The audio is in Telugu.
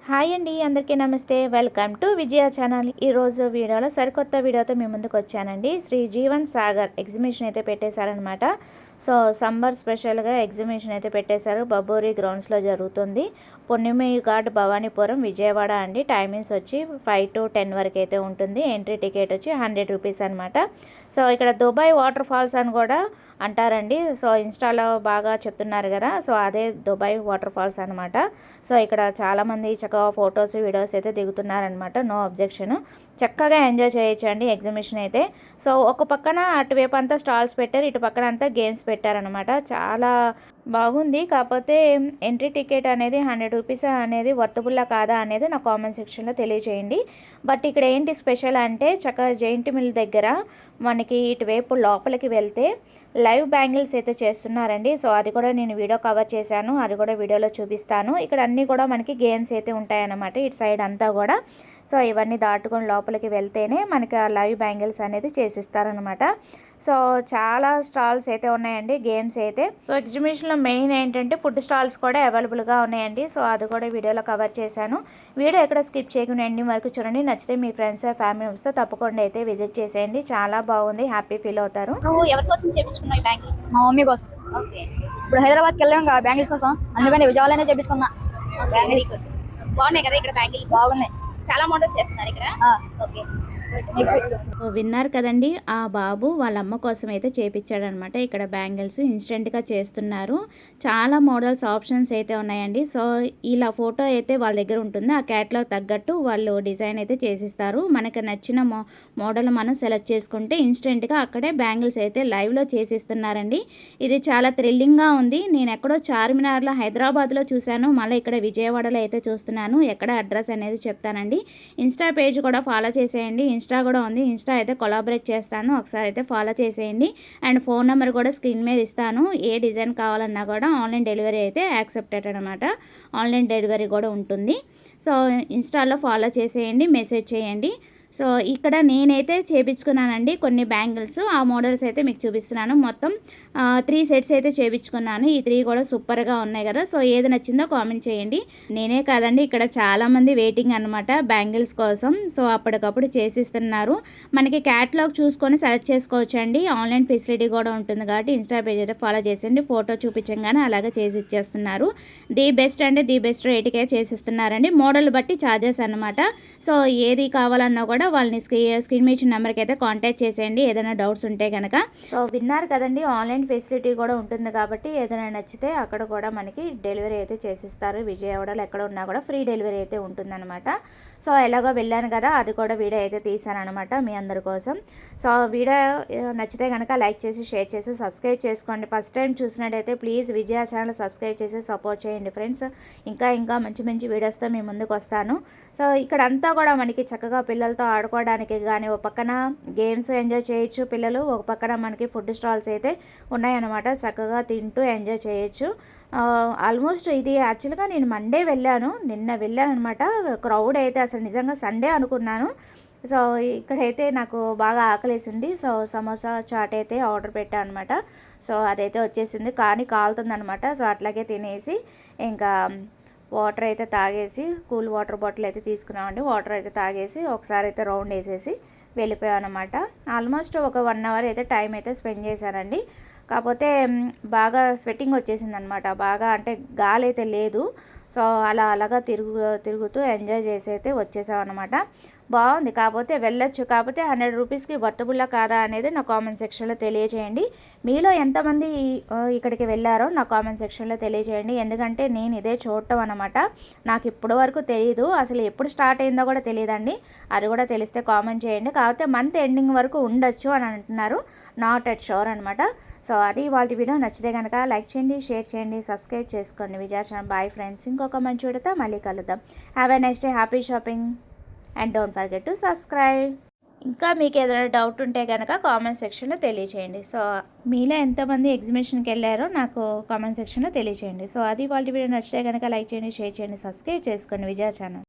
హాయ్ అండి, అందరికీ నమస్తే. Welcome to Vijaya channel. ఈరోజు వీడియోలో సరికొత్త వీడియోతో మీ ముందుకు వచ్చానండి. శ్రీ జీవన్ సాగర్ ఎగ్జిబిషన్ అయితే పెట్టేశారనమాట. సో సమ్మర్ స్పెషల్గా ఎగ్జిబిషన్ అయితే పెట్టేశారు. బబ్బూరి గ్రౌండ్స్లో జరుగుతుంది. పుణ్యమి ఘాట్ భవానీపురం విజయవాడ అండి. టైమింగ్స్ వచ్చి 5 to 10 వరకు అయితే ఉంటుంది. ఎంట్రీ టికెట్ వచ్చి 100 రూపీస్ అనమాట. సో ఇక్కడ దుబాయ్ వాటర్ ఫాల్స్ అని కూడా అంటారండి. సో ఇన్స్టాలో బాగా చెప్తున్నారు కదా, సో అదే దుబాయ్ వాటర్ ఫాల్స్ అనమాట. సో ఇక్కడ చాలామంది చక్కగా ఫొటోస్ వీడియోస్ అయితే దిగుతున్నారనమాట. నో అబ్జెక్షన్, చక్కగా ఎంజాయ్ చేయొచ్చు అండి ఎగ్జిబిషన్ అయితే. సో ఒక పక్కన అటువైపు అంతా స్టాల్స్ పెట్టారు, ఇటు పక్కన అంతా గేమ్స్ పెట్టారనమాట. చాలా బాగుంది. కాకపోతే ఎంట్రీ టికెట్ అనేది 100 రూపీస్ అనేది వర్తబుల్లా కాదా అనేది నా కామెంట్ సెక్షన్లో తెలియజేయండి. బట్ ఇక్కడ ఏంటి స్పెషల్ అంటే చక్కగా జైంట్ మిల్ దగ్గర మనకి ఇటువైపు లోపలికి వెళ్తే లైవ్ బ్యాంగిల్స్ అయితే చేస్తున్నారండి. సో అది కూడా నేను వీడియో కవర్ చేశాను, అది కూడా వీడియోలో చూపిస్తాను. ఇక్కడ అన్నీ కూడా మనకి గేమ్స్ అయితే ఉంటాయన్నమాట ఇటు సైడ్ అంతా కూడా. సో ఇవన్నీ దాటుకొని లోపలికి వెళ్తేనే మనకి ఆ లైవ్ బ్యాంగిల్స్ అనేది చేసిస్తారనమాట. సో చాలా స్టాల్స్ అయితే ఉన్నాయండి, గేమ్స్ అయితే. సో ఎగ్జిబిషన్లో మెయిన్ ఏంటంటే ఫుడ్ స్టాల్స్ కూడా అవైలబుల్గా ఉన్నాయండి. సో అది కూడా వీడియోలో కవర్ చేశాను. వీడియో ఎక్కడ స్కిప్ చేయకుండా ఎండింగ్ వరకు చూడండి. నచ్చితే మీ ఫ్రెండ్స్ ఫ్యామిలీ మెంబర్స్తో తప్పకుండా అయితే విజిట్ చేసేయండి. చాలా బాగుంది, హ్యాపీ ఫీల్ అవుతారు. ఎవరి కోసం చేపించుకున్నావు బ్యాంగిల్స్? మా మమ్మీ కోసం. ఓకే. ఇప్పుడు హైదరాబాద్కి వెళ్ళాం బ్యాంగిల్స్ కోసం, అందుకని విజయవాడలోనే చేపించుకున్నా. బ్యాంగిల్స్ బాగున్నాయి కదా ఇక్కడ? బ్యాంగిల్స్ బాగున్నాయి, చాలా మోడల్స్ చేస్తున్నారు ఇక్కడ. ఓకే, విన్నారు కదండి, ఆ బాబు వాళ్ళ అమ్మ కోసం అయితే చేపించాడనమాట. ఇక్కడ బ్యాంగిల్స్ ఇన్స్టెంట్గా చేస్తున్నారు. చాలా మోడల్స్ ఆప్షన్స్ అయితే ఉన్నాయండి. సో ఇలా ఫోటో అయితే వాళ్ళ దగ్గర ఉంటుంది, ఆ క్యాట్లాగ్ తగ్గట్టు వాళ్ళు డిజైన్ అయితే చేసిస్తారు. మనకు నచ్చిన మోడల్ మనం సెలెక్ట్ చేసుకుంటే ఇన్స్టెంట్గా అక్కడే బ్యాంగిల్స్ అయితే లైవ్లో చేసిస్తున్నారండి. ఇది చాలా థ్రిల్లింగ్గా ఉంది. నేను ఎక్కడో చార్మినార్లో హైదరాబాద్లో చూశాను, మళ్ళీ ఇక్కడ విజయవాడలో అయితే చూస్తున్నాను. ఎక్కడ అడ్రస్ అనేది చెప్తానండి. ఇన్స్టా పేజ్ కూడా ఫాలో చేసేయండి. ఇన్స్టా కూడా ఉంది, ఇన్స్టా అయితే కొలాబరేట్ చేస్తాను, ఒకసారి అయితే ఫాలో చేసేయండి. అండ్ ఫోన్ నెంబర్ కూడా స్క్రీన్ మీద ఇస్తాను. ఏ డిజైన్ కావాలన్నా కూడా ఆన్లైన్ డెలివరీ అయితే యాక్సెప్టెడ్ అనమాట. ఆన్లైన్ డెలివరీ కూడా ఉంటుంది. సో ఇన్స్టాలో ఫాలో చేసేయండి, మెసేజ్ చేయండి. సో ఇక్కడ నేనైతే చేపించుకున్నానండి కొన్ని బ్యాంగిల్స్, ఆ మోడల్స్ అయితే మీకు చూపిస్తున్నాను. మొత్తం 3 సెట్స్ అయితే చేపించుకున్నాను. ఈ 3 కూడా సూపర్గా ఉన్నాయి కదా. సో ఏది నచ్చిందో కామెంట్ చేయండి. నేనే కాదండి, ఇక్కడ చాలామంది వెయిటింగ్ అనమాట బ్యాంగిల్స్ కోసం. సో అప్పటికప్పుడు చేసిస్తున్నారు. మనకి క్యాటలాగ్ చూసుకొని సెలెక్ట్ చేసుకోవచ్చు అండి. ఆన్లైన్ ఫెసిలిటీ కూడా ఉంటుంది కాబట్టి ఇన్స్టా పేజ్ అయితే ఫాలో చేసేయండి. ఫోటో చూపించగానే అలాగే చేసి ఇచ్చేస్తున్నారు. ది బెస్ట్ అంటే ది బెస్ట్ రేట్కే చేసిస్తున్నారండి. మోడల్ బట్టి ఛార్జెస్ అనమాట. సో ఏది కావాలన్నా కూడా వాళ్ళని స్క్రీన్ మీద నెంబర్కి అయితే కాంటాక్ట్ చేసేయండి ఏదైనా డౌట్స్ ఉంటే కనుక. సో విన్నారు కదండి, ఆన్లైన్ ఫెసిలిటీ కూడా ఉంటుంది కాబట్టి ఏదైనా నచ్చితే అక్కడ కూడా మనకి డెలివరీ అయితే చేసిస్తారు. విజయవాడలో ఎక్కడ ఉన్నా కూడా ఫ్రీ డెలివరీ అయితే ఉంటుందన్నమాట. సో ఎలాగో వెళ్ళాను కదా, అది కూడా వీడియో అయితే తీసాను అనమాట మీ అందరి కోసం. సో వీడియో నచ్చితే కనుక లైక్ చేసి షేర్ చేసి సబ్స్క్రైబ్ చేసుకోండి. ఫస్ట్ టైం చూసినట్టయితే ప్లీజ్ విజయ ఛానల్ సబ్స్క్రైబ్ చేసి సపోర్ట్ చేయండి ఫ్రెండ్స్. ఇంకా మంచి మంచి వీడియోస్తో మీ ముందుకు వస్తాను. సో ఇక్కడ అంతా కూడా మనకి చక్కగా పిల్లలతో ఆడుకోవడానికి కానీ, ఒక పక్కన గేమ్స్ ఎంజాయ్ చేయొచ్చు పిల్లలు, ఒక పక్కన మనకి ఫుడ్ స్టాల్స్ అయితే ఉన్నాయన్నమాట. చక్కగా తింటూ ఎంజాయ్ చేయొచ్చు. ఆల్మోస్ట్ ఇది యాక్చువల్గా నేను మండే వెళ్ళాను, నిన్న వెళ్ళాను అనమాట. క్రౌడ్ అయితే అసలు నిజంగా సండే అనుకున్నాను. సో ఇక్కడైతే నాకు బాగా ఆకలేసింది. సో సమోసా చాట్ అయితే ఆర్డర్ పెట్టాను అనమాట. సో అదైతే వచ్చేసింది, కానీ కాలుతుందనమాట. సో అట్లాగే తినేసి ఇంకా వాటర్ అయితే తాగేసి, కూల్ వాటర్ బాటిల్ అయితే తీసుకున్నామండి. వాటర్ అయితే తాగేసి ఒకసారి అయితే రౌండ్ వేసేసి వెళ్ళిపోయాం అనమాట. ఆల్మోస్ట్ ఒక 1 అవర్ అయితే టైం అయితే స్పెండ్ చేశానండి. కాకపోతే బాగా స్వెట్టింగ్ వచ్చేసింది అనమాట. బాగా అంటే గాలి అయితే లేదు. సో అలాగా తిరుగుతూ ఎంజాయ్ చేసి అయితే వచ్చేసాం అనమాట. బాగుంది, కాకపోతే వెళ్ళొచ్చు. కాకపోతే 100 రూపీస్కి వర్తబుల్లా కాదా అనేది నా కామెంట్ సెక్షన్లో తెలియజేయండి. మీలో ఎంతమంది ఇక్కడికి వెళ్ళారో నా కామెంట్ సెక్షన్లో తెలియజేయండి. ఎందుకంటే నేను ఇదే చూడటం అనమాట. నాకు ఇప్పటి వరకు తెలియదు, అసలు ఎప్పుడు స్టార్ట్ అయిందో కూడా తెలియదండి. అది కూడా తెలిస్తే కామెంట్ చేయండి. కాకపోతే మంత్ ఎండింగ్ వరకు ఉండొచ్చు అని అంటున్నారు, నాట్ ఎట్ షూర్ అనమాట. సో అది వాళ్ళ వీడియో. నచ్చితే కనుక లైక్ చేయండి, షేర్ చేయండి, సబ్స్క్రైబ్ చేసుకోండి విజయ ఛానల్. బాయ్ ఫ్రెండ్స్, ఇంకొక మంచి వీడియోతో మళ్ళీ కలుద్దాం. Have a nice day, happy shopping and don't forget to subscribe. ఇంకా మీకు ఏదైనా డౌట్ ఉంటే కనుక కామెంట్ సెక్షన్లో తెలియచేయండి. సో మీలో ఎంతమంది ఎగ్జిబిషన్కి వెళ్ళారో నాకు కామెంట్ సెక్షన్లో తెలియచేయండి. సో అది వాళ్ళ వీడియో. నచ్చితే కనుక లైక్ చేయండి, షేర్ చేయండి, సబ్స్క్రైబ్ చేసుకోండి విజయ ఛానల్.